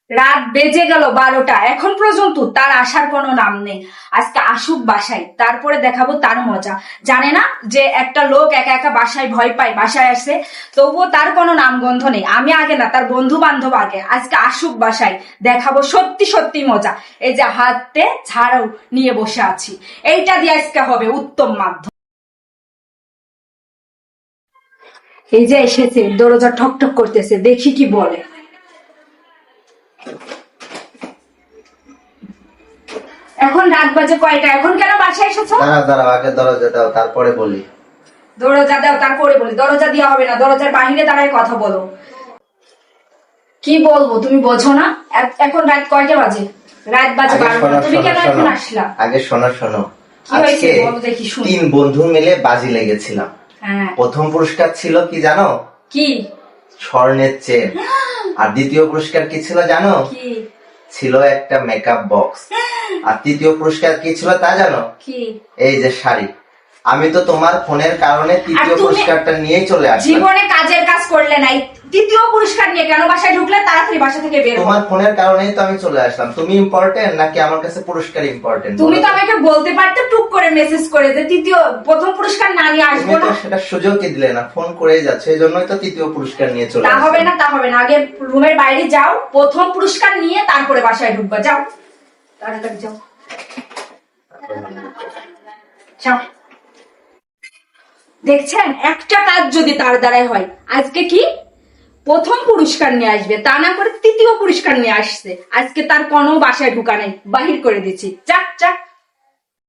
রাত বেজে গেল 12টা, এখন পর্যন্ত তার আসার কোনো নাম নেই। আজকে আসুক বাসায়, তারপরে দেখাবো তার মজা। জানে না যে একটা লোক একা একা বাসায় ভয় পায়, বাসায় আসে, তবুও তার কোনো নামগন্ধ নেই। আমি আগে না, তার বন্ধু বান্ধব আগে। আজকে আসুক বাসায়, দেখাবো সত্যি সত্যি মজা। এই যে হাতে ঝাড়ু নিয়ে বসে আছি, এইটা দিয়ে আজকে হবে উত্তম মাধ্যম। এই যে এসেছে, দরজা ঠক ঠক করতেছে, দেখি কি বলে। এখন রাত বাজে কয়টা? এখন কেন বাসায় এসেছো? দাঁড়াও আগে দরজা দাও, তারপরে বলি। দরজা দাও, তারপরে বলি। দরজা দেওয়া হবে না, দরজার বাহিরে দাঁড়ায় কথা বলো। কি বলবো তুমি বোঝো না? এখন রাত কয়টা বাজে? রাত বাজে 12টা। তুমি কেন এখন আসলা? আগে শোনো। কি হয়েছে বলো দেখি শুনি। 3 বন্ধু মিলে বাজি লেগেছিলাম। হ্যাঁ। প্রথম পুরস্কার ছিল কি জানো? কি? স্বর্ণের চেন। আর দ্বিতীয় পুরস্কার কি ছিল জানো? কি ছিল? একটা মেকআপ বক্স। আর তৃতীয় পুরস্কার কি ছিল তা জানো? কি? এই যে শাড়ি। আমি তো তোমার ফোনের কারণে তৃতীয় পুরস্কারটা নিয়েই চলে আসলাম। জীবনে কাজের কাজ করলে নাই, তৃতীয় পুরস্কার নিয়ে কেন বাসায় ঢুকলে? তাড়াতাড়ি বাসা থেকে বের হও। তোমার ফোনের কারণেই তো আমি চলে আসলাম। তুমি ইম্পর্টেন্ট নাকি আমার কাছে পুরস্কার ইম্পর্টেন্ট? তুমি তো আমাকে বলতে পারতে টুক করে মেসেজ করে যে প্রথম পুরস্কার না নিয়ে আসবো না। সেটা সুযোগই দিলে না, ফোন করেই যাচ্ছে, এই জন্যই তো তৃতীয় পুরস্কার নিয়ে চলে তা আসলাম। হবে না, তা হবে না। আগে রুমের বাইরে যাও, প্রথম পুরস্কার নিয়ে তারপরে বাসায় ঢুকবা। যাও তাড়াতাড়ি যাও। যাও। দেখছেন, একটা কাজ যদি তার দ্বারাই হয়। আজকে কি প্রথম পুরস্কার নিয়ে আসবে, তা না করে তৃতীয় পুরস্কার নিয়ে আসছে। আজকে তার কোনো বাসায় ঢুকা নাই, বাহির করে দিচ্ছি। যাক যাক।